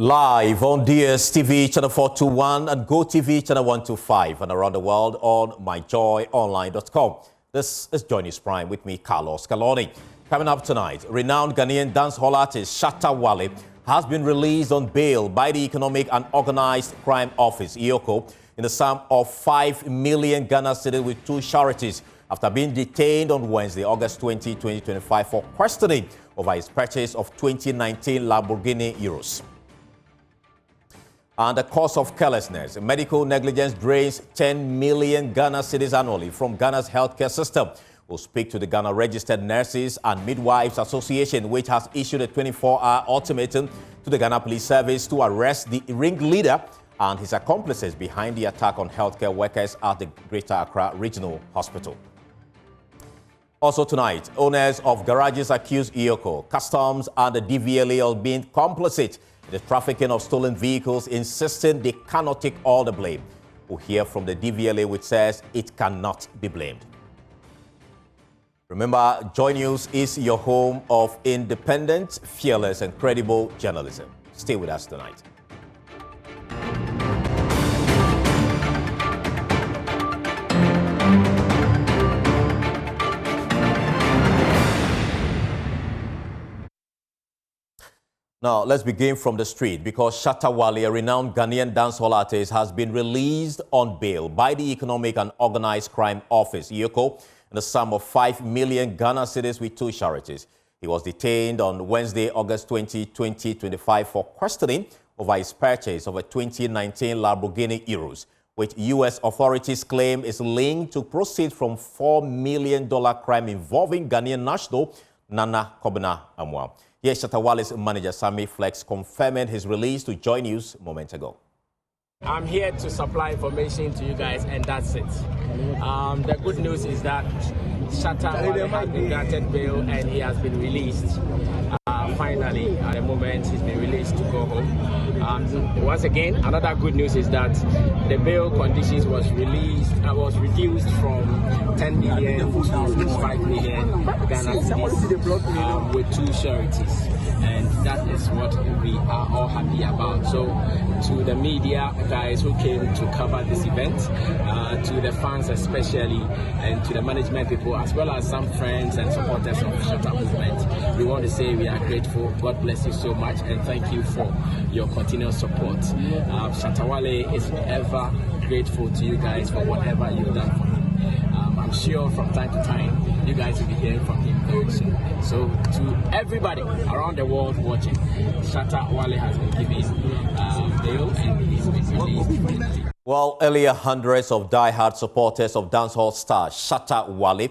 Live on DSTV channel 421 and GoTV channel 125 and around the world on myjoyonline.com. This is Joy News Prime with me, Carlos Caloni. Coming up tonight, renowned Ghanaian dancehall artist Shatta Wale has been released on bail by the Economic and Organized Crime Office, EOCO, in the sum of 5 million Ghana cedis with two charities after being detained on Wednesday, August 20, 2025 for questioning over his purchase of 2019 Lamborghini Euros. And the cause of carelessness, medical negligence drains 10 million Ghana cedis annually from Ghana's healthcare system. We'll speak to the Ghana Registered Nurses and Midwives Association, which has issued a 24-hour ultimatum to the Ghana Police Service to arrest the ringleader and his accomplices behind the attack on healthcare workers at the Greater Accra Regional Hospital. Also tonight, owners of garages accuse EOCO, Customs and the DVLA of being complicit in the trafficking of stolen vehicles, insisting they cannot take all the blame. We'll hear from the DVLA, which says it cannot be blamed. Remember, Joy News is your home of independent, fearless and credible journalism. Stay with us tonight. Now, let's begin from the street because Shatta Wale, a renowned Ghanaian dancehall artist, has been released on bail by the Economic and Organized Crime Office, EOCO, in the sum of 5 million Ghana cedis with two charities. He was detained on Wednesday, August 20, 2025 for questioning over his purchase of a 2019 Lamborghini Euros, which U.S. authorities claim is linked to proceeds from $4 million crime involving Ghanaian national Nana Kobina Amwa. Here's Shatta Wale's manager, Sammy Flex, confirming his release to Joy News moments ago. I'm here to supply information to you guys, and that's it. The good news is that Shatta Wale has been granted bail and he has been released. Finally, at the moment, he's been released to go home. Once again, another good news is that the bail conditions was reduced from 10 million to 5 million Ghana cedis with two charities. And that is what we are all happy about. So to the media guys who came to cover this event, to the fans especially, and to the management people, as well as some friends and supporters of Shatta movement, we want to say we are grateful. God bless you so much, and thank you for your continued support. Shatta Wale is ever grateful to you guys for whatever you've done for him. I'm sure from time to time you guys will be hearing from him very soon. So to everybody around the world watching, Shatta Wale has been given bail and he's been released. Well, earlier hundreds of die-hard supporters of dancehall star Shatta Wale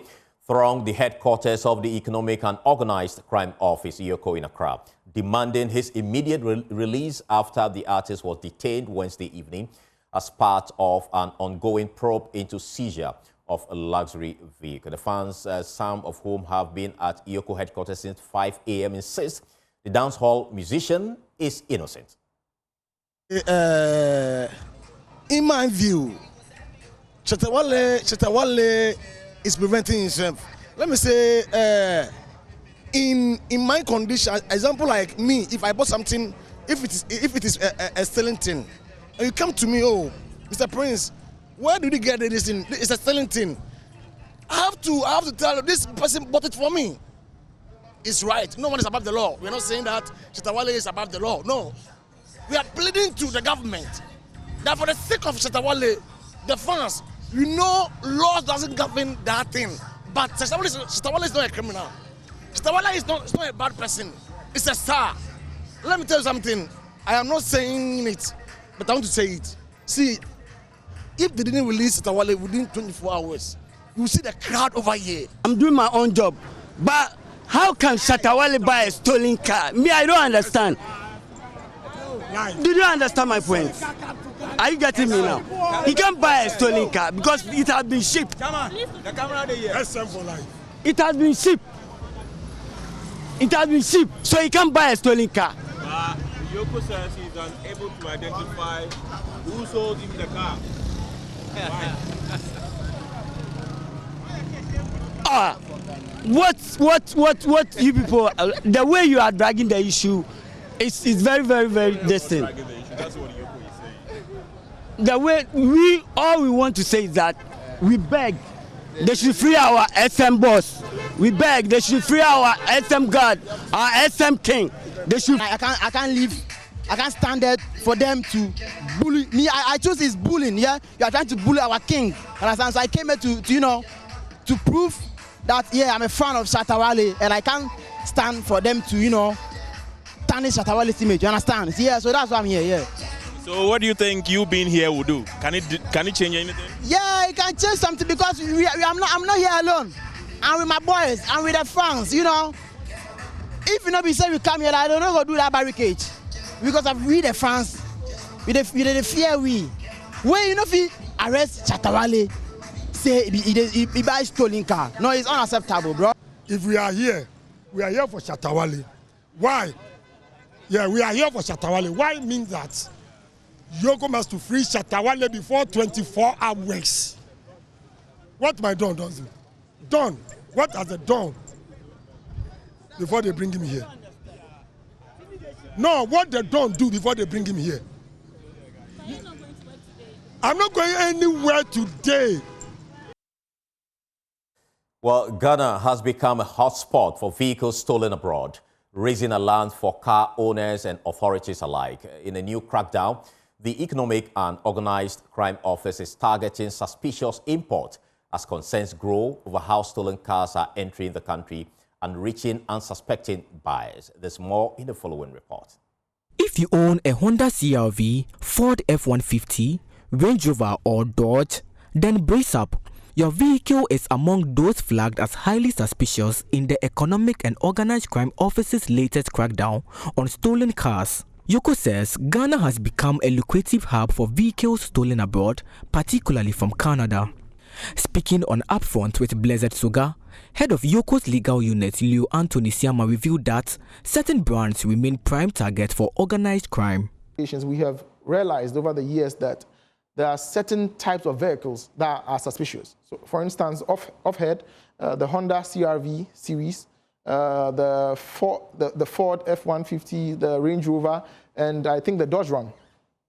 thronged the headquarters of the Economic and Organized Crime Office, EOCO, in Accra, demanding his immediate release after the artist was detained Wednesday evening as part of an ongoing probe into seizure of a luxury vehicle. The fans, some of whom have been at EOCO headquarters since 5 a.m., insist the dancehall musician is innocent. In my view, Shatta Wale is preventing himself. Let me say, in my condition, example like me, if I bought something, if it is a stolen thing, and you come to me, oh, Mr. Prince, where did you get this thing? It's a stolen thing. I have to tell you, this person bought it for me. It's right. No one is above the law. We're not saying that Shatta Wale is above the law. No. We are pleading to the government that for the sake of Shatta Wale, the fans, you know, law doesn't govern that thing. But Shatta Wale is not a criminal. Shatta Wale is not a bad person. It's a star. Let me tell you something. I am not saying it, but I want to say it. See, if they didn't release Shatta Wale within 24 hours, you will see the crowd over here. I'm doing my own job, but how can Shatta Wale buy a stolen car? Me, I don't understand. Do you understand my point? Are you getting me now? He can't buy a stolen car because it has been shipped. Come on, the camera there. SM for life. It has been shipped. It has been shipped, so he can't buy a stolen car. EOCO says he's unable to identify who sold him the car. What you people, the way you are dragging the issue, It's very, very, very distant. That's what EOCO is saying. The way all we want to say is that we beg they should free our SM boss. We beg they should free our SM guard, our SM king. They should. I can't leave. I can't stand there for them to bully me. I choose this bullying. Yeah, you are trying to bully our king. Understand? So I came here to prove that I'm a fan of Shatta Wale, and I can't stand for them to tarnish Shatta Wale's image. You understand? Yeah, so that's why I'm here. Yeah. So what do you think you being here will do? Can it change anything? Yeah, it can change something because I'm not here alone. I'm with my boys. I'm with the fans. If you be say we come here, I don't know how to do that barricade because we the fans, we the fear we. When if you arrest Shatta Wale, say he buy stolen car. No, it's unacceptable, bro. If we are here for Shatta Wale. Why? Yeah, we are here for Shatta Wale. Why means that EOCO must to free Shatta Wale before 24 hours. What my Don does? Don, what has the done before they bring him here? No, what they don't do before they bring him here. I'm not going anywhere today. Well, Ghana has become a hotspot for vehicles stolen abroad, raising alarm for car owners and authorities alike. In a new crackdown, the Economic and Organized Crime Office is targeting suspicious import as concerns grow over how stolen cars are entering the country and reaching unsuspecting buyers. There's more in the following report. If you own a Honda CR-V, Ford F-150, Range Rover or Dodge, then brace up. Your vehicle is among those flagged as highly suspicious in the Economic and Organized Crime Office's latest crackdown on stolen cars. EOCO says Ghana has become a lucrative hub for vehicles stolen abroad, particularly from Canada. Speaking on Upfront with Blessed Suga, head of EOCO's legal unit Leo Anthony Siama revealed that certain brands remain prime targets for organized crime. We have realized over the years that there are certain types of vehicles that are suspicious. So, for instance, off-head, the Honda CR-V series, the Ford F-150, the Range Rover, and I think the Dodge Ram.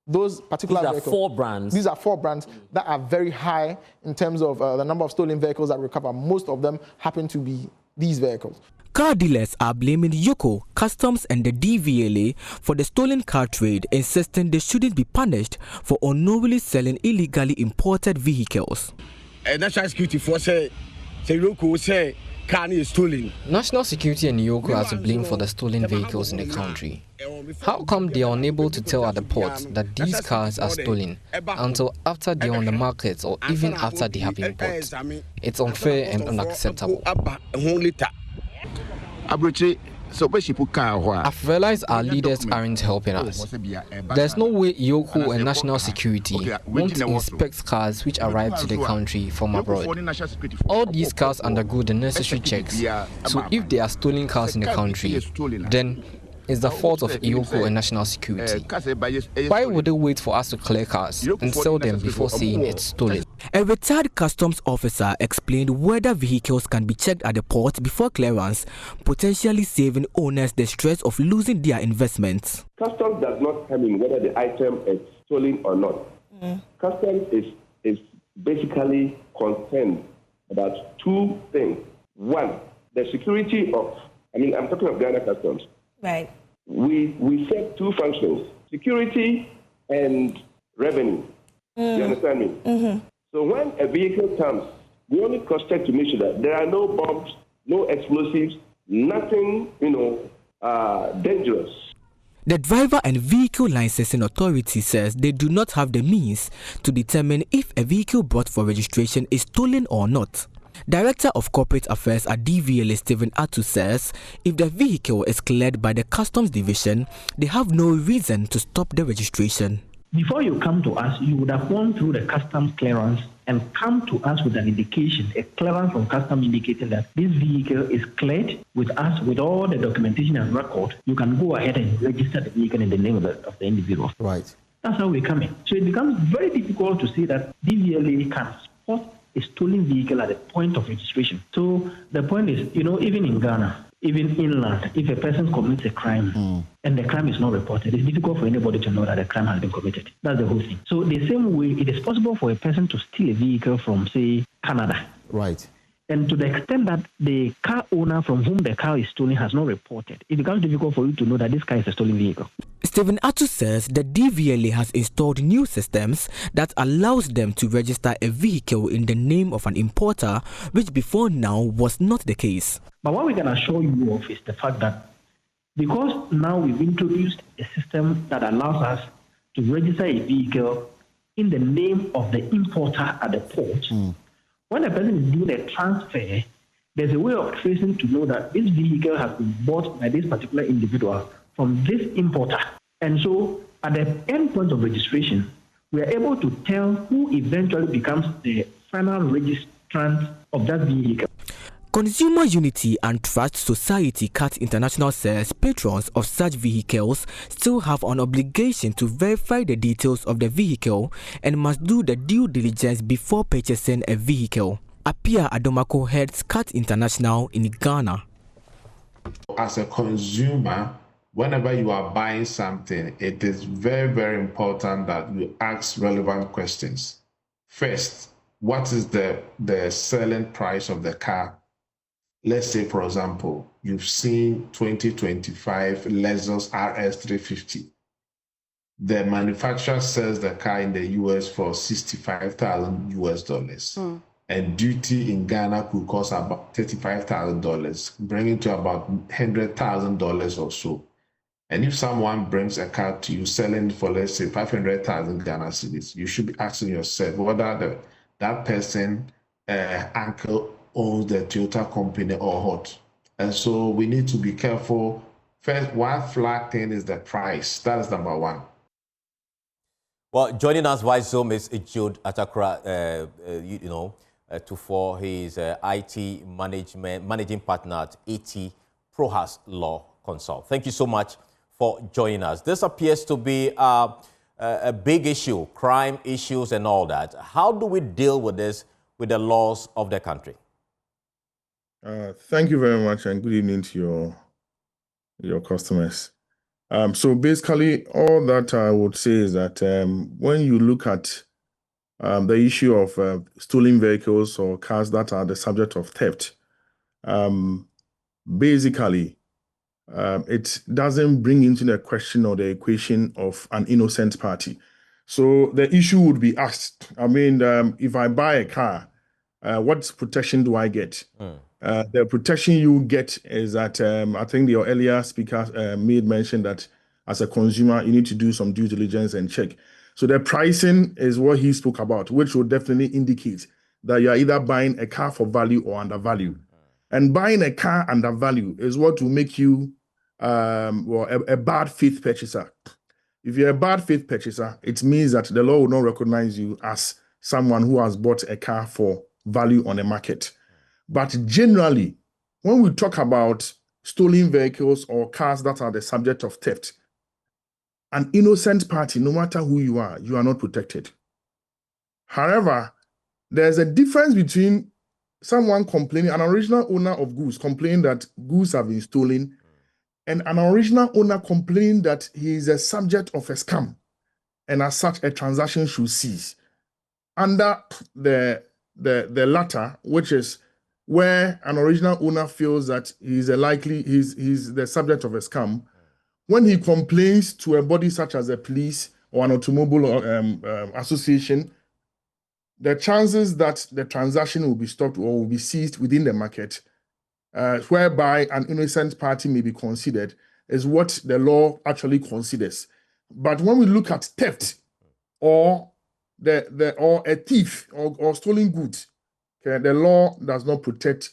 Those particular vehicles. These are 4 brands. These are 4 brands that are very high in terms of the number of stolen vehicles that recover. Most of them happen to be these vehicles. Car dealers are blaming EOCO, Customs and the DVLA for the stolen car trade, insisting they shouldn't be punished for unknowingly selling illegally imported vehicles. National security force say EOCO say car is stolen. National security and EOCO are to blame for the stolen vehicles in the country. How come they are unable to tell at the port that these cars are stolen until after they are on the market or even after they have been bought? It's unfair and unacceptable. I've realized our leaders aren't helping us. There's no way EOCO and national security won't inspect cars which arrive to the country from abroad. All these cars undergo the necessary checks, so if they are stolen cars in the country, then it's the fault of EOCO and national security. Why would they wait for us to clear cars and sell them before saying it's stolen? A retired customs officer explained whether vehicles can be checked at the port before clearance, potentially saving owners the stress of losing their investments. Customs does not determine whether the item is stolen or not. Customs is basically concerned about 2 things. One, the security of, I'm talking of Ghana Customs. Right. We serve 2 functions, security and revenue. You understand me? So when a vehicle comes, we only cross-check to make sure that there are no bombs, no explosives, nothing, dangerous. The Driver and Vehicle Licensing Authority says they do not have the means to determine if a vehicle brought for registration is stolen or not. Director of Corporate Affairs at DVLA Stephen Atu says if the vehicle is cleared by the Customs Division, they have no reason to stop the registration. Before you come to us, you would have gone through the customs clearance and come to us with an indication, a clearance from customs indicating that this vehicle is cleared with us with all the documentation and record. You can go ahead and register the vehicle in the name of the individual. Right. That's how we come in. So it becomes very difficult to say that DVLA can spot a stolen vehicle at the point of registration. So the point is, even in Ghana, even inland, if a person commits a crime and the crime is not reported, it's difficult for anybody to know that a crime has been committed. That's the whole thing. So the same way, it is possible for a person to steal a vehicle from, say, Canada. Right. And to the extent that the car owner from whom the car is stolen has not reported, it becomes difficult for you to know that this car is a stolen vehicle. Stephen Atu says the DVLA has installed new systems that allows them to register a vehicle in the name of an importer, which before now was not the case. But what we can assure you of is the fact that because now we've introduced a system that allows us to register a vehicle in the name of the importer at the port, when a person is doing a transfer, there's a way of tracing to know that this vehicle has been bought by this particular individual from this importer. And so at the end point of registration, we are able to tell who eventually becomes the final registrant of that vehicle. Consumer Unity and Trust Society CAT International says patrons of such vehicles still have an obligation to verify the details of the vehicle and must do the due diligence before purchasing a vehicle. Apia Adomako heads CAT International in Ghana. As a consumer, whenever you are buying something, it is very, very important that you ask relevant questions. First, what is the selling price of the car? Let's say, for example, you've seen 2025 Lexus RS 350. The manufacturer sells the car in the US for $65,000 US. And duty in Ghana could cost about $35,000, bringing to about $100,000 or so. And if someone brings a car to you selling for, let's say, 500,000 Ghana cedis, you should be asking yourself whether that person uncle owns the Toyota company or what. And so we need to be careful. First, one flag thing is the price. That is number one. Well, joining us via Zoom is Jude Atakra, Tufor. He is IT managing partner at AT Prohas Law Consult. Thank you so much for joining us. This appears to be a big issue, crime issues and all that. How do we deal with this with the laws of the country? Thank you very much, and good evening to your customers. So basically, all that I would say is that when you look at the issue of stolen vehicles or cars that are the subject of theft, basically, it doesn't bring into the question or the equation of an innocent party. So the issue would be asked, I mean, if I buy a car, what protection do I get? The protection you get is that I think your earlier speaker made mention that as a consumer, you need to do some due diligence and check. So the pricing is what he spoke about, which will definitely indicate that you are either buying a car for value or undervalue. And buying a car undervalue is what will make you a bad faith purchaser. If you're a bad faith purchaser, it means that the law will not recognize you as someone who has bought a car for value on the market. But generally, when we talk about stolen vehicles or cars that are the subject of theft, an innocent party, no matter who you are not protected. However, there's a difference between someone complaining, an original owner of goods complaining that goods have been stolen, and an original owner complaining that he is a subject of a scam, and as such, a transaction should cease. Under the latter, which is where an original owner feels that he's the subject of a scam, when he complains to a body such as the police or an automobile association, the chances that the transaction will be stopped or will be seized within the market, whereby an innocent party may be considered, is what the law actually considers. But when we look at theft or or a thief or stolen goods, okay, the law does not protect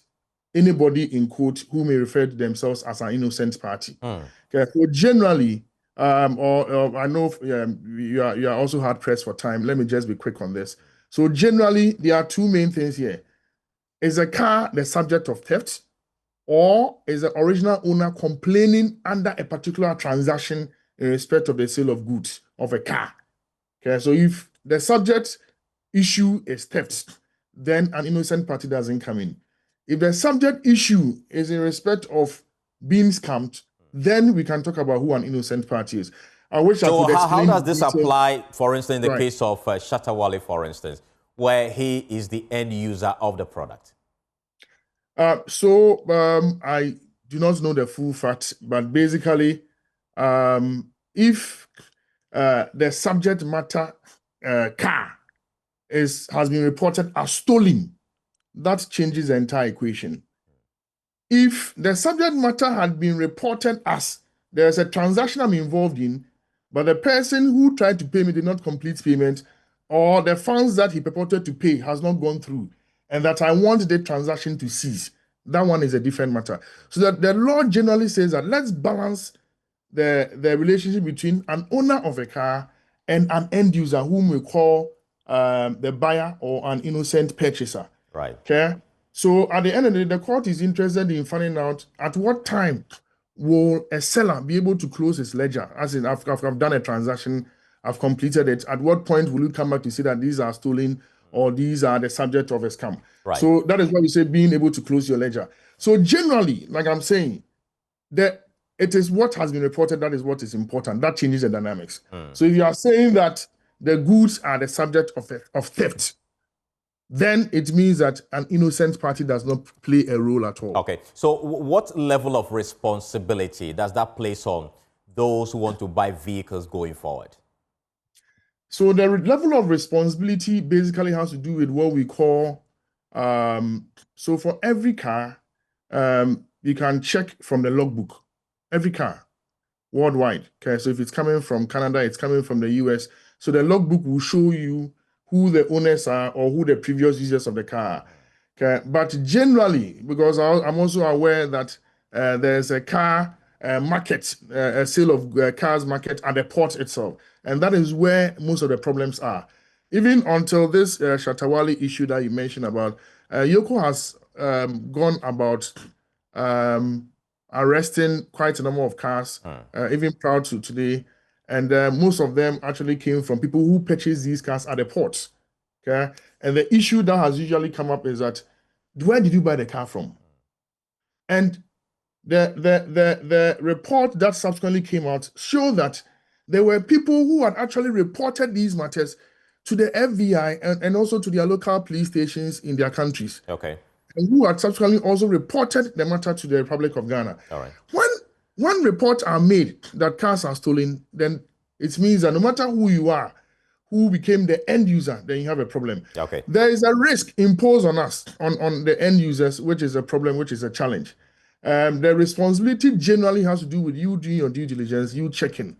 anybody in court who may refer to themselves as an innocent party. Okay, so generally, I know you are also hard pressed for time. Let me just be quick on this. So generally, there are two main things here. Is a car the subject of theft, or is the original owner complaining under a particular transaction in respect of the sale of goods of a car? Okay, so if the subject issue is theft, then an innocent party doesn't come in. If the subject issue is in respect of being scammed, then we can talk about who an innocent party is. I wish I so could explain. How does this apply, for instance, in the right. case of Shatta Wale, for instance, where he is the end user of the product? I do not know the full fact, but basically, if the subject matter car has been reported as stolen, that changes the entire equation. If the subject matter had been reported as there's a transaction I'm involved in, but the person who tried to pay me did not complete payment, or the funds that he purported to pay has not gone through, and that I want the transaction to cease, that one is a different matter. So that the law generally says that let's balance the relationship between an owner of a car and an end user whom we call the buyer or an innocent purchaser. Right. Okay. So at the end of the day, the court is interested in finding out at what time will a seller be able to close his ledger? As in, I've done a transaction, I've completed it. At what point will you come back to say that these are stolen or these are the subject of a scam? Right. So that is why we say being able to close your ledger. So generally, like I'm saying, that it is what has been reported that is what is important. That changes the dynamics. So if you are saying that the goods are the subject of theft, then it means that an innocent party does not play a role at all. Okay. So what level of responsibility does that place on those who want to buy vehicles going forward? So the level of responsibility basically has to do with what we call, so for every car, you can check from the logbook, every car worldwide. Okay, so if it's coming from Canada, it's coming from the US. So the logbook will show you who the owners are or who the previous users of the car are. Okay, but generally, because I'm also aware that there's a car market, a sale of cars market at the port itself. And that is where most of the problems are. Even until this Shatta Wale issue that you mentioned about, EOCO has gone about arresting quite a number of cars, even prior to today. And most of them actually came from people who purchased these cars at the ports. Okay? And the issue that has usually come up is that, where did you buy the car from? And the report that subsequently came out showed that there were people who had actually reported these matters to the FBI and also to their local police stations in their countries. Okay. And who had subsequently also reported the matter to the Republic of Ghana. All right. When reports are made that cars are stolen, then it means that no matter who you are, who became the end user, then you have a problem. Okay. There is a risk imposed on us, on the end users, which is a problem, which is a challenge. The responsibility generally has to do with you doing your due diligence, you checking.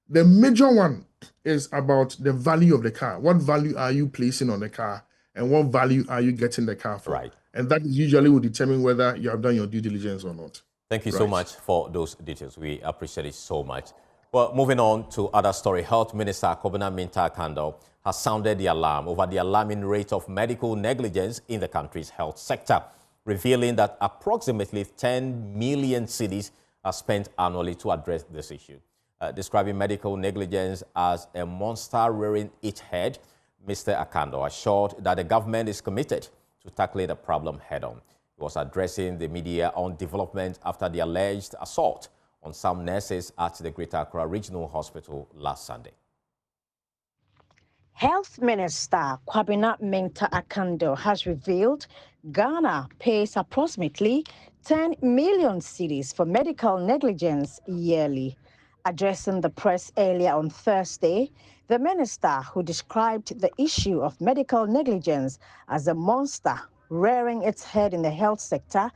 The major one is about the value of the car. What value are you placing on the car, and what value are you getting the car for? Right. And that usually will determine whether you have done your due diligence or not. Thank you so much for those details. We appreciate it so much. Well, moving on to other story, Health Minister Kobina Minta Kando has sounded the alarm over the alarming rate of medical negligence in the country's health sector, revealing that approximately 10 million cedis are spent annually to address this issue. Describing medical negligence as a monster rearing its head, Mr. Akando assured that the government is committed to tackling the problem head-on. He was addressing the media on development after the alleged assault on some nurses at the Greater Accra Regional Hospital last Sunday. Health Minister Kobina Minta Kando has revealed Ghana pays approximately 10 million cedis for medical negligence yearly. Addressing the press earlier on Thursday, the minister, who described the issue of medical negligence as a monster rearing its head in the health sector,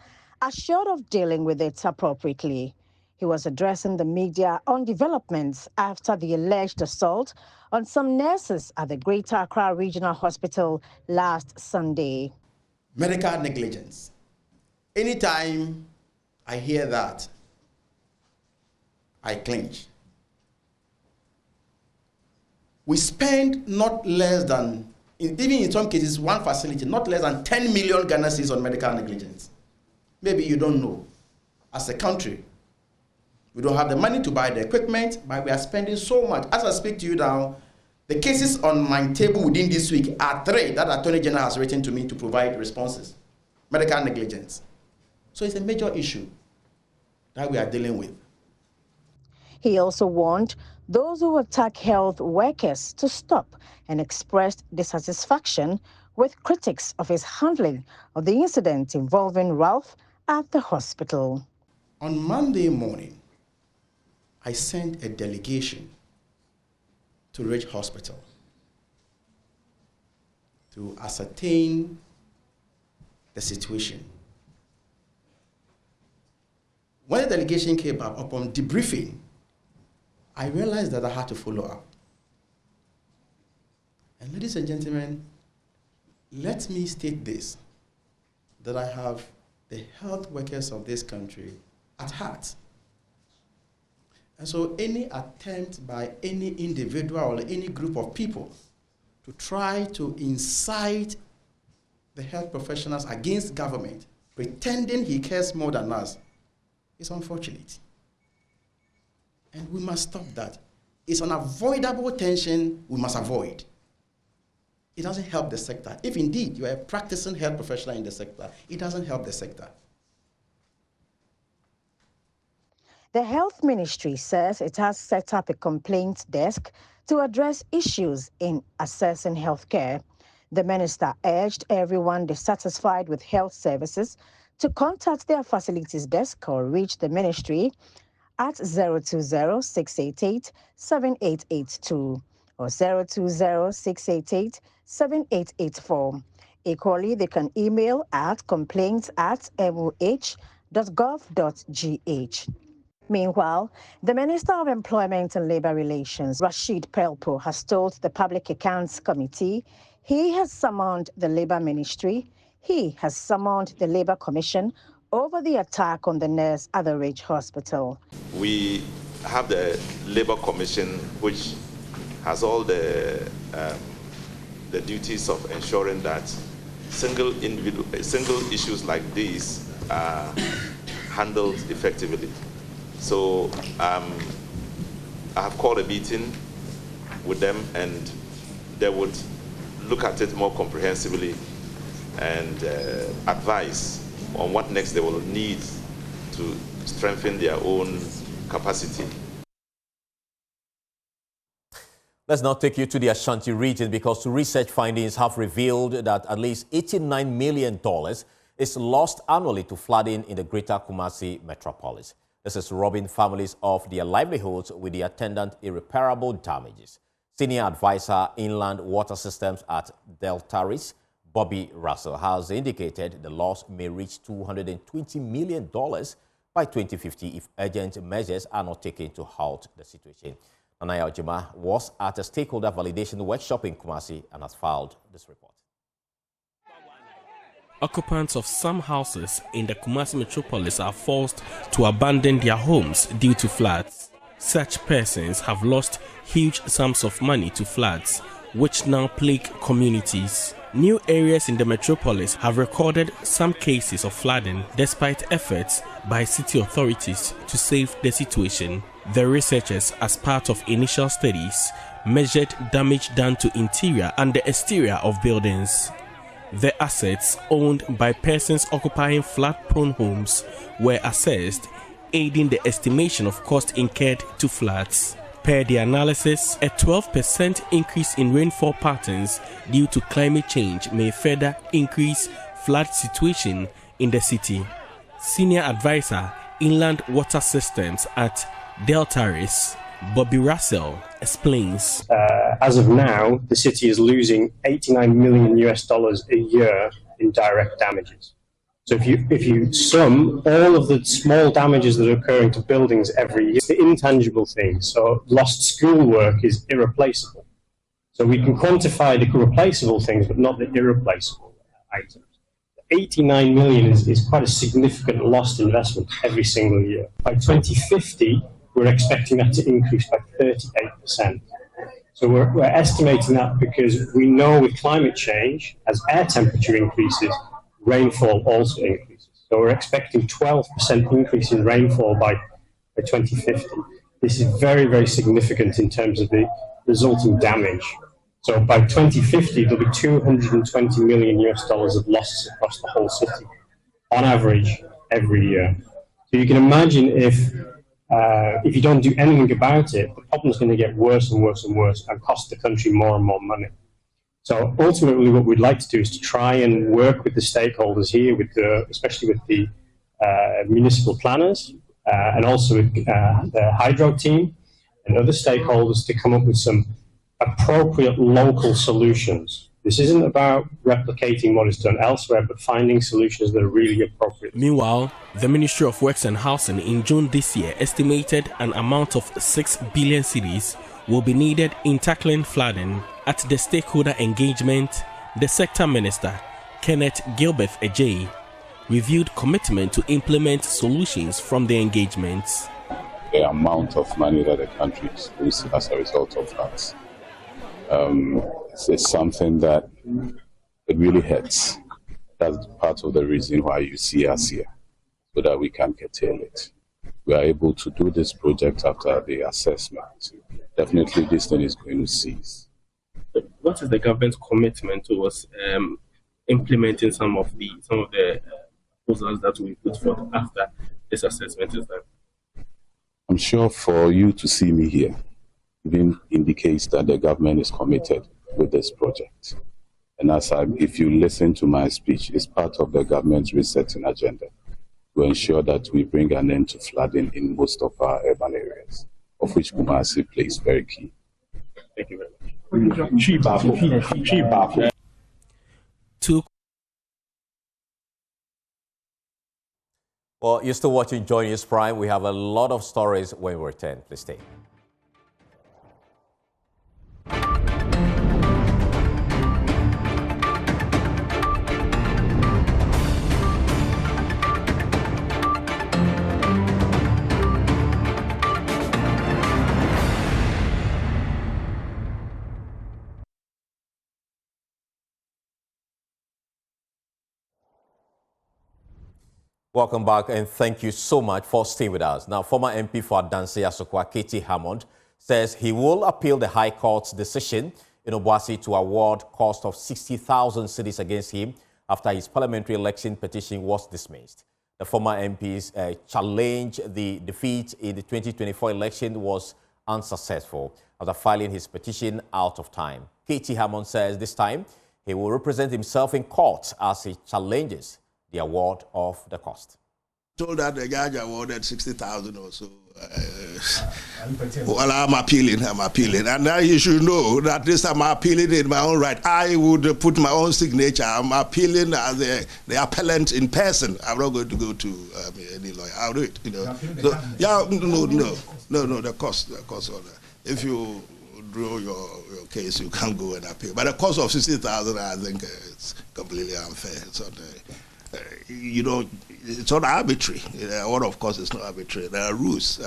assured of dealing with it appropriately. He was addressing the media on developments after the alleged assault on some nurses at the Greater Accra Regional Hospital last Sunday. Medical negligence. Anytime I hear that, I clinch. We spend not less than, even in some cases, one facility, not less than 10 million Ghana cedis on medical negligence. Maybe you don't know. As a country, we don't have the money to buy the equipment, but we are spending so much. As I speak to you now, the cases on my table within this week are 3 that Attorney General has written to me to provide responses. Medical negligence. So it's a major issue. that we are dealing with. He also warned those who attack health workers to stop and expressed dissatisfaction with critics of his handling of the incident involving Ralph at the hospital. On Monday morning, I sent a delegation to Ridge Hospital to ascertain the situation. When the delegation came up, upon debriefing, I realized that I had to follow up. And ladies and gentlemen, let me state this, that I have the health workers of this country at heart. And so any attempt by any individual or any group of people to try to incite the health professionals against government, pretending he cares more than us, is unfortunate. And we must stop that. It's an avoidable tension we must avoid. It doesn't help the sector. If indeed you are a practicing health professional in the sector, it doesn't help the sector. The Health Ministry says it has set up a complaints desk to address issues in assessing healthcare. The minister urged everyone dissatisfied with health services to contact their facilities desk or reach the ministry at 020-688-7882 or 020-688-7884. Equally, they can email at complaints@moh.gov.gh. Meanwhile, the Minister of Employment and Labour Relations, Rashid Pelpo, has told the Public Accounts Committee he has summoned the Labour Ministry, he has summoned the Labour Commission over the attack on the nurse at the Ridge Hospital. We have the Labour Commission, which has all the duties of ensuring that single issues like these are handled effectively. So I have called a meeting with them, and they would look at it more comprehensively and advise on what next they will need to strengthen their own capacity. Let's now take you to the Ashanti region, because research findings have revealed that at least $89 million is lost annually to flooding in the greater Kumasi metropolis. This is robbing families of their livelihoods with the attendant irreparable damages. Senior Advisor Inland Water Systems at Deltaris, Bobby Russell, has indicated the loss may reach $220 million by 2050 if urgent measures are not taken to halt the situation. Nanaya Ojima was at a stakeholder validation workshop in Kumasi and has filed this report. Occupants of some houses in the Kumasi metropolis are forced to abandon their homes due to floods. Such persons have lost huge sums of money to floods, which now plague communities. New areas in the metropolis have recorded some cases of flooding despite efforts by city authorities to save the situation. The researchers, as part of initial studies, measured damage done to interior and the exterior of buildings. The assets owned by persons occupying flood-prone homes were assessed, aiding the estimation of cost incurred to floods. Per the analysis, a 12% increase in rainfall patterns due to climate change may further increase flood situation in the city. Senior Advisor, Inland Water Systems at Deltaris, Bobby Russell, explains. As of now, the city is losing $89 million a year in direct damages. So if you sum all of the small damages that are occurring to buildings every year, it's the intangible things. So lost schoolwork is irreplaceable. So we can quantify the replaceable things, but not the irreplaceable items. 89 million is quite a significant lost investment every single year. By 2050, we're expecting that to increase by 38%. So we're estimating that because we know with climate change, as air temperature increases, rainfall also increases. So we're expecting 12% increase in rainfall by 2050. This is very, very significant in terms of the resulting damage. So by 2050, there'll be $220 million of losses across the whole city, on average, every year. So you can imagine if you don't do anything about it, the problem's going to get worse and worse and worse and cost the country more and more money. So ultimately what we'd like to do is to try and work with the stakeholders here, especially with the municipal planners and also with the hydro team and other stakeholders to come up with some appropriate local solutions. This isn't about replicating what is done elsewhere, but finding solutions that are really appropriate. Meanwhile, the Ministry of Works and Housing in June this year estimated an amount of 6 billion cedis will be needed in tackling flooding. At the stakeholder engagement, the sector minister, Kenneth Gilbert Ajay, reviewed commitment to implement solutions from the engagements. The amount of money that the country is losing as a result of that. It's something that it really hurts. That's part of the reason why you see us here, so that we can curtail it. We are able to do this project after the assessment. Definitely this thing is going to cease. What is the government's commitment towards implementing some of the proposals that we put forth after this assessment is done? I'm sure for you to see me here even indicates that the government is committed with this project. And if you listen to my speech, it's part of the government's resetting agenda to ensure that we bring an end to flooding in most of our urban areas, of which Kumasi plays very key. Thank you very much. Well, you're still watching Joy News Prime. We have a lot of stories when we return. Please stay. Welcome back, and thank you so much for staying with us. Now, former MP for Adanse Asokwa, Katie Hammond, says he will appeal the High Court's decision in Obuasi to award cost of 60,000 cedis against him after his parliamentary election petition was dismissed. The former MP's challenge the defeat in the 2024 election was unsuccessful after filing his petition out of time. Katie Hammond says this time he will represent himself in court as he challenges the award of the cost. Told that the judge awarded 60,000 or so. Well, I'm appealing. And now you should know that this time I'm appealing in my own right. I would put my own signature. I'm appealing as the appellant in person. I'm not going to go to any lawyer. I'll do it. You know. So, yeah, no, the cost of that. If you draw your case, you can't go and appeal. But the cost of 60,000, I think it's completely unfair. It's not, it's not arbitrary. What, of course, it's not arbitrary. There are rules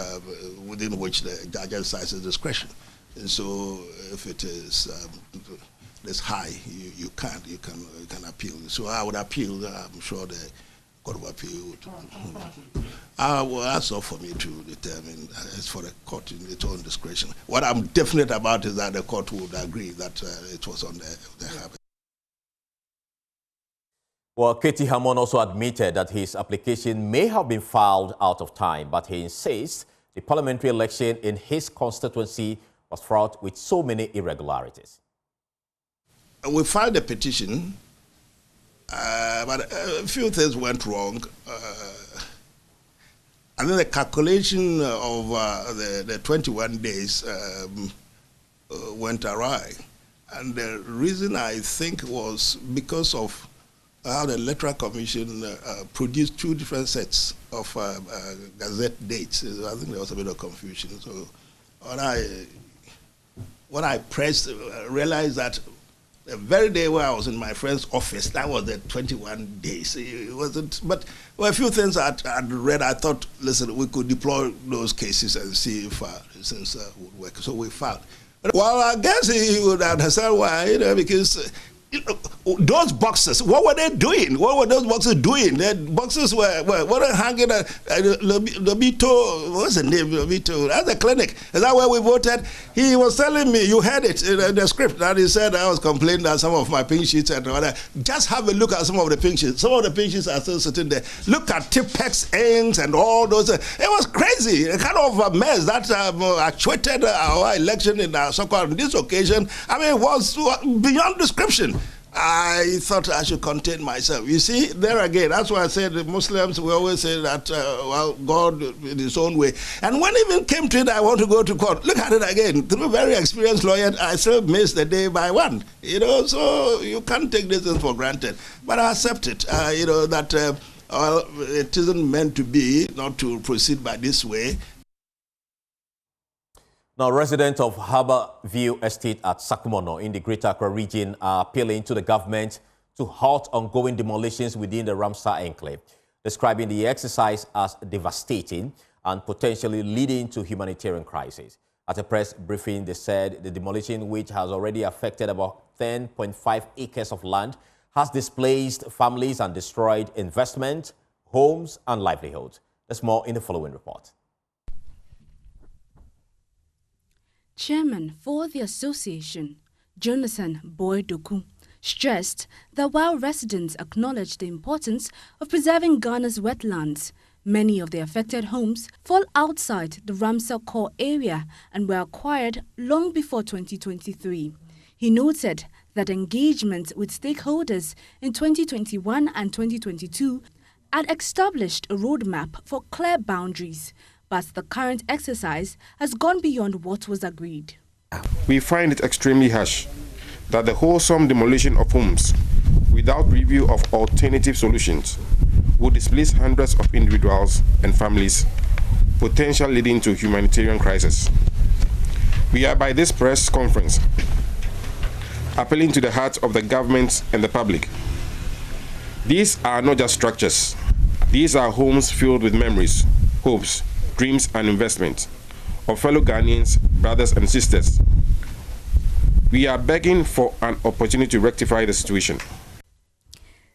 within which the judge exercises discretion. And so, if it is this high, you can appeal. So I would appeal. I'm sure the Court of Appeal would. Well, that's not for me to determine. It's for the court in its own discretion. What I'm definite about is that the court would agree that it was on the habit. Well, Katie Hammond also admitted that his application may have been filed out of time, but he insists the parliamentary election in his constituency was fraught with so many irregularities. We filed a petition, but a few things went wrong. And then the calculation of the 21 days went awry. And the reason, I think, was because of how the Electoral Commission produced two different sets of Gazette dates. I think there was a bit of confusion. So when I pressed, I realized that the very day where I was in my friend's office, that was the 21 days. It wasn't, but well, a few things I'd read, I thought, listen, we could deploy those cases and see if would work. So we filed. Well, I guess he would understand why, because those boxes, what were they doing? What were those boxes doing? The boxes were hanging at Lobito, what's the name? Lobito, at the clinic. Is that where we voted? He was telling me, you heard it in the script, that he said I was complaining that some of my pink sheets and all that. Just have a look at some of the pink sheets. Some of the pink sheets are still sitting there. Look at Tipex inks and all those. It was crazy, a kind of a mess that actuated our election in so-called on this occasion. I mean, it was beyond description. I thought I should contain myself. You see, there again, that's why I said the Muslims, we always say that, well, God in his own way. And when it even came to it, I want to go to court. Look at it again. Through a very experienced lawyer, I still missed the day by one. You know, so you can't take this thing for granted. But I accept it, you know, that well, it isn't meant to be, not to proceed by this way. Now, residents of Harbour View Estate at Sakumono in the Greater Accra region are appealing to the government to halt ongoing demolitions within the Ramsar enclave, describing the exercise as devastating and potentially leading to humanitarian crisis. At a press briefing, they said the demolition, which has already affected about 10.5 acres of land, has displaced families and destroyed investment, homes and livelihoods. There's more in the following report. Chairman for the association, Jonathan Boydoku, stressed that while residents acknowledge the importance of preserving Ghana's wetlands, many of the affected homes fall outside the Ramsar core area and were acquired long before 2023. He noted that engagement with stakeholders in 2021 and 2022 had established a roadmap for clear boundaries, but the current exercise has gone beyond what was agreed. We find it extremely harsh that the wholesome demolition of homes without review of alternative solutions would displace hundreds of individuals and families, potentially leading to humanitarian crisis. We are by this press conference appealing to the hearts of the government and the public. These are not just structures. These are homes filled with memories, hopes, dreams and investment of fellow Ghanaians, brothers and sisters. We are begging for an opportunity to rectify the situation.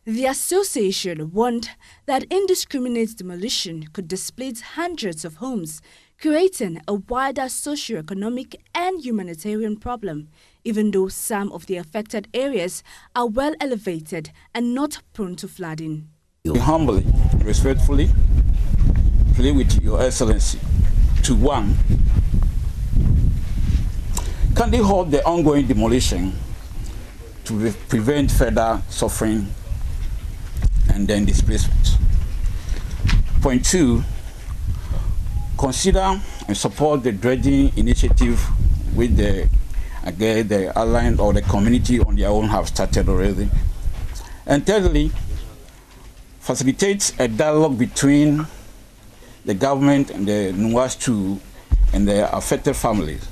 The association warned that indiscriminate demolition could displace hundreds of homes, creating a wider socio-economic and humanitarian problem, even though some of the affected areas are well elevated and not prone to flooding. Humbly, respectfully, plead with Your Excellency to one, can they halt the ongoing demolition to prevent further suffering and then displacement? Point two, consider and support the dredging initiative with the island or the community on their own have started already. And thirdly, facilitate a dialogue between the government and the Nwastu and the affected families.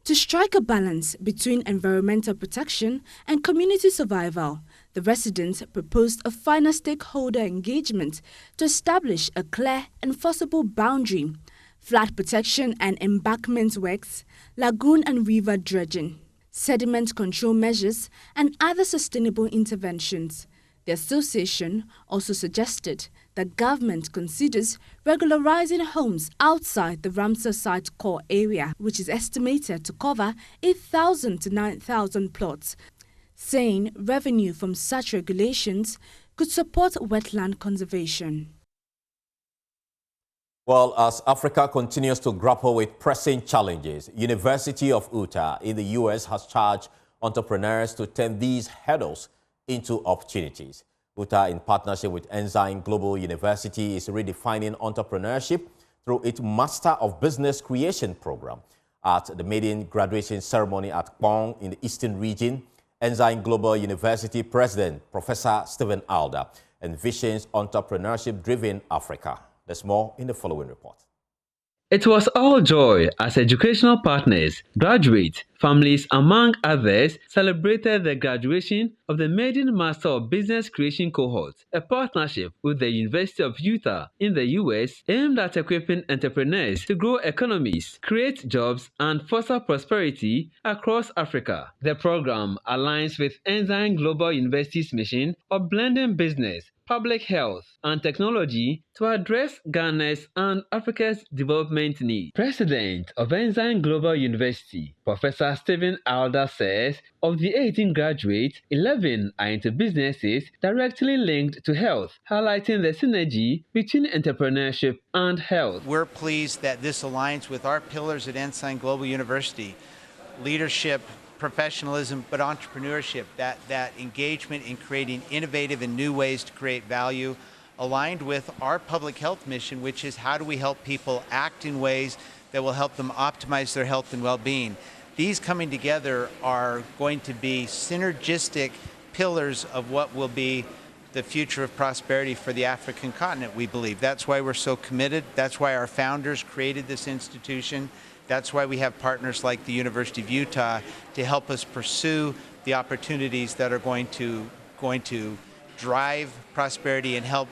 To strike a balance between environmental protection and community survival, the residents proposed a final stakeholder engagement to establish a clear, enforceable boundary, flood protection and embankment works, lagoon and river dredging, sediment control measures, and other sustainable interventions. The association also suggested that government considers regularizing homes outside the Ramsar site core area, which is estimated to cover 8,000 to 9,000 plots, saying revenue from such regulations could support wetland conservation. Well, as Africa continues to grapple with pressing challenges, University of Utah in the U.S. has charged entrepreneurs to turn these hurdles into opportunities. Utah, in partnership with Ensign Global University, is redefining entrepreneurship through its Master of Business Creation program. At the maiden graduation ceremony at Kpong in the Eastern region, Ensign Global University President Professor Stephen Alder envisions entrepreneurship-driven Africa. There's more in the following report. It was all joy as educational partners, graduates, families, among others, celebrated the graduation of the maiden Master of Business Creation cohort, a partnership with the University of Utah in the U.S. aimed at equipping entrepreneurs to grow economies, create jobs, and foster prosperity across Africa. The program aligns with Ensign Global University's mission of blending business, public health, and technology to address Ghana's and Africa's development needs. President of Ensign Global University, Professor Stephen Alder says, of the 18 graduates, 11 are into businesses directly linked to health, highlighting the synergy between entrepreneurship and health. We're pleased that this aligns with our pillars at Ensign Global University: leadership, professionalism, but entrepreneurship, that engagement in creating innovative and new ways to create value, aligned with our public health mission, which is how do we help people act in ways that will help them optimize their health and well-being. These coming together are going to be synergistic pillars of what will be the future of prosperity for the African continent, we believe. That's why we're so committed. That's why our founders created this institution. That's why we have partners like the University of Utah to help us pursue the opportunities that are going to drive prosperity and help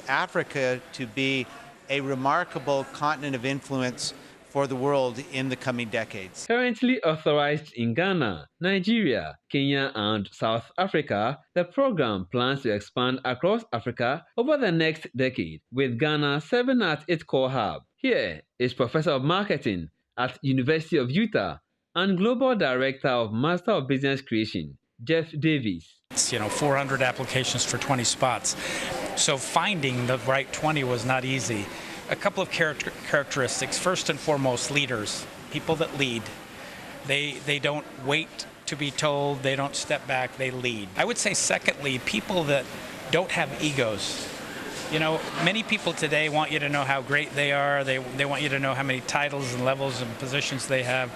Africa to be a remarkable continent of influence for the world in the coming decades. Currently authorized in Ghana, Nigeria, Kenya, and South Africa, the program plans to expand across Africa over the next decade, with Ghana serving as its core hub. Here is Professor of Marketing at University of Utah and Global Director of Master of Business Creation, Jeff Davis. It's 400 applications for 20 spots. So finding the right 20 was not easy. A couple of characteristics. First and foremost, leaders, people that lead. They don't wait to be told, they don't step back, they lead. I would say secondly, people that don't have egos. Many people today want you to know how great they are. They want you to know how many titles and levels and positions they have.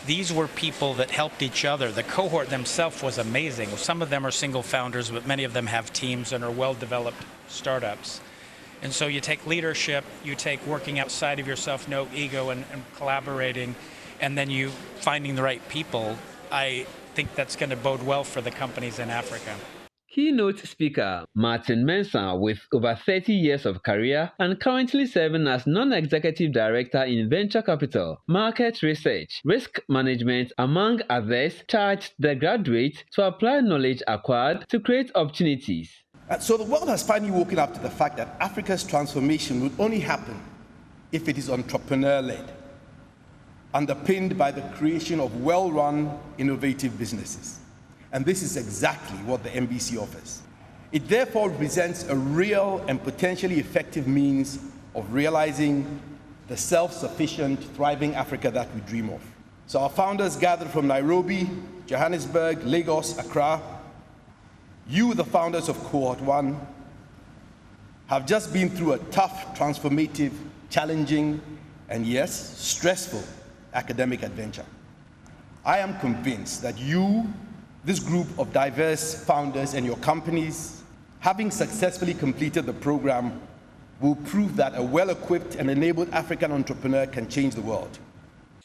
These were people that helped each other. The cohort themselves was amazing. Some of them are single founders, but many of them have teams and are well-developed startups. And so you take leadership, you take working outside of yourself, no ego, and collaborating, and then you finding the right people. I think that's going to bode well for the companies in Africa. Keynote speaker Martin Mensah, with over 30 years of career and currently serving as non-executive director in venture capital, market research, risk management, among others, charged the graduates to apply knowledge acquired to create opportunities. So the world has finally woken up to the fact that Africa's transformation will only happen if it is entrepreneur-led, underpinned by the creation of well-run, innovative businesses. And this is exactly what the MBC offers. It therefore represents a real and potentially effective means of realizing the self-sufficient, thriving Africa that we dream of. So our founders gathered from Nairobi, Johannesburg, Lagos, Accra. You, the founders of Cohort 1, have just been through a tough, transformative, challenging, and yes, stressful academic adventure. I am convinced that you, this group of diverse founders and your companies, having successfully completed the program, will prove that a well-equipped and enabled African entrepreneur can change the world.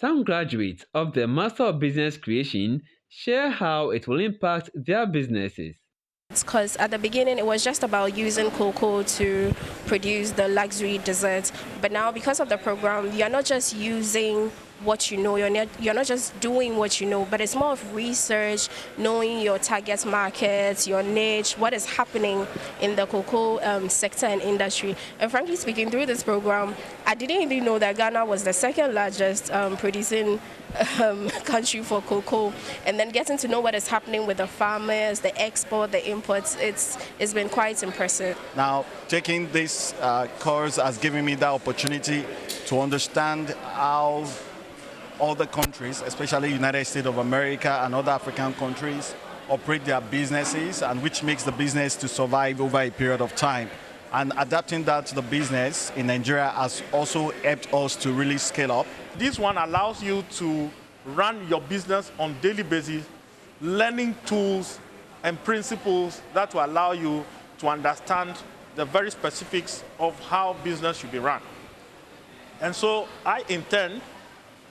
Some graduates of the Master of Business Creation share how it will impact their businesses. Because at the beginning it was just about using cocoa to produce the luxury desserts, but now because of the program you're not just using what you know, you're not just doing what you know, but it's more of research, knowing your target markets, your niche, what is happening in the cocoa sector and industry. And frankly speaking, through this program, I didn't even know that Ghana was the second largest producing country for cocoa, and then getting to know what is happening with the farmers, the export, the imports, it's been quite impressive. Now, taking this course has given me the opportunity to understand how other countries, especially United States of America and other African countries, operate their businesses, and which makes the business to survive over a period of time. And adapting that to the business in Nigeria has also helped us to really scale up. This one allows you to run your business on a daily basis, learning tools and principles that will allow you to understand the very specifics of how business should be run. And so I intend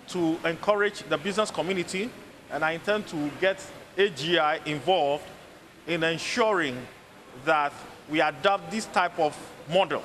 to encourage the business community, and I intend to get AGI involved in ensuring that we adopt this type of model.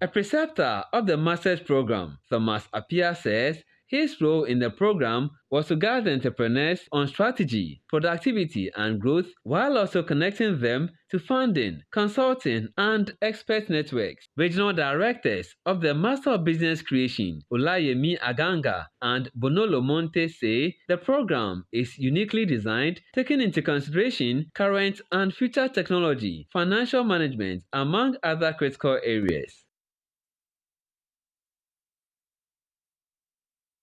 A preceptor of the Master's program, Thomas Appiah, says his role in the program was to guide entrepreneurs on strategy, productivity, and growth, while also connecting them to funding, consulting, and expert networks. Regional directors of the Master of Business Creation, Olayemi Aganga and Bonolo Monte, say the program is uniquely designed, taking into consideration current and future technology, financial management, among other critical areas.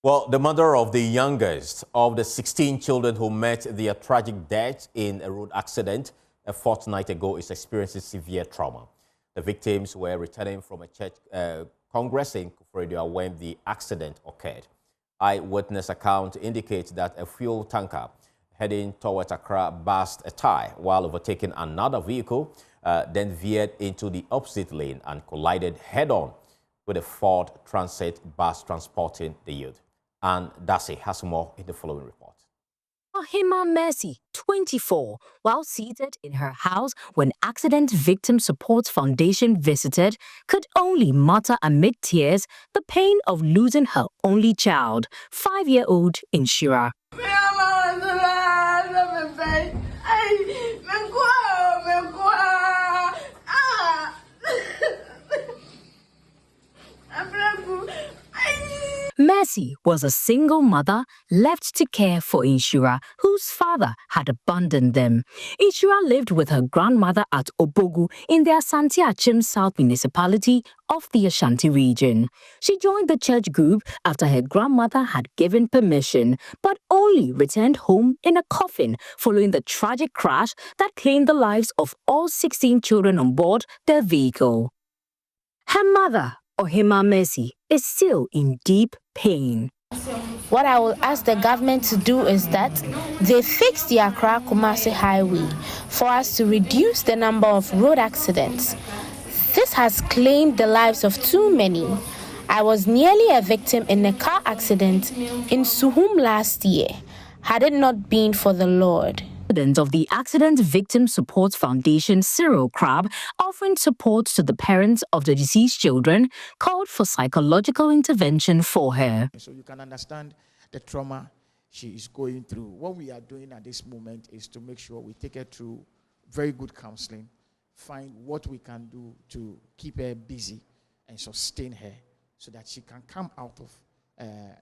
Well, the mother of the youngest of the 16 children who met their tragic death in a road accident a fortnight ago is experiencing severe trauma. The victims were returning from a church congress in Kufredia when the accident occurred. Eyewitness account indicates that a fuel tanker heading towards Accra burst a tire while overtaking another vehicle, then veered into the opposite lane and collided head-on with a Ford Transit bus transporting the youth. And Darcy has more in the following report. Ohima Mercy, 24, while seated in her house when Accident Victim Support Foundation visited, could only mutter amid tears the pain of losing her only child, 5-year-old Inshira. Mercy was a single mother left to care for Inshira, whose father had abandoned them. Inshira lived with her grandmother at Obogu in the Asante Achim South municipality of the Ashanti region. She joined the church group after her grandmother had given permission, but only returned home in a coffin following the tragic crash that claimed the lives of all 16 children on board their vehicle. Her mother, Ohima Mercy, is still in deep pain. What I will ask the government to do is that they fix the Accra-Kumasi highway for us to reduce the number of road accidents. This has claimed the lives of too many. I was nearly a victim in a car accident in Suhum last year, had it not been for the Lord. Of the Accident Victim Support Foundation, Cyril Crab, offering support to the parents of the deceased children, called for psychological intervention for her. So you can understand the trauma she is going through. What we are doing at this moment is to make sure we take her through very good counseling, find what we can do to keep her busy and sustain her so that she can come out of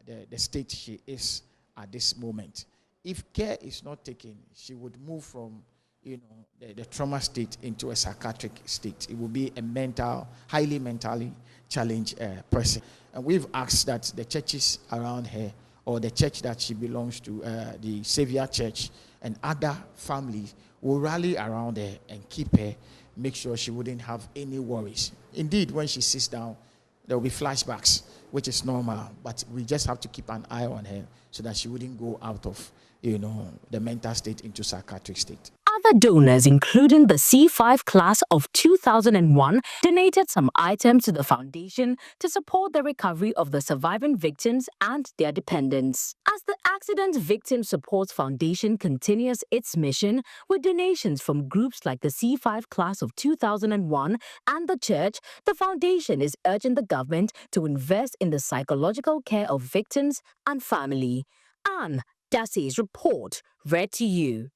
the state she is at this moment. If care is not taken, she would move from, the trauma state into a psychiatric state. It will be a highly mentally challenged person. And we've asked that the churches around her, or the church that she belongs to, the Savior Church, and other families will rally around her and keep her, make sure she wouldn't have any worries. Indeed, when she sits down, there will be flashbacks, which is normal, but we just have to keep an eye on her so that she wouldn't go out of the mental state into psychiatric state. Other donors, including the C5 class of 2001, donated some items to the foundation to support the recovery of the surviving victims and their dependents. As the Accident Victim Support Foundation continues its mission with donations from groups like the C5 class of 2001 and the church, the foundation is urging the government to invest in the psychological care of victims and family. Anne Dassey's report read to you.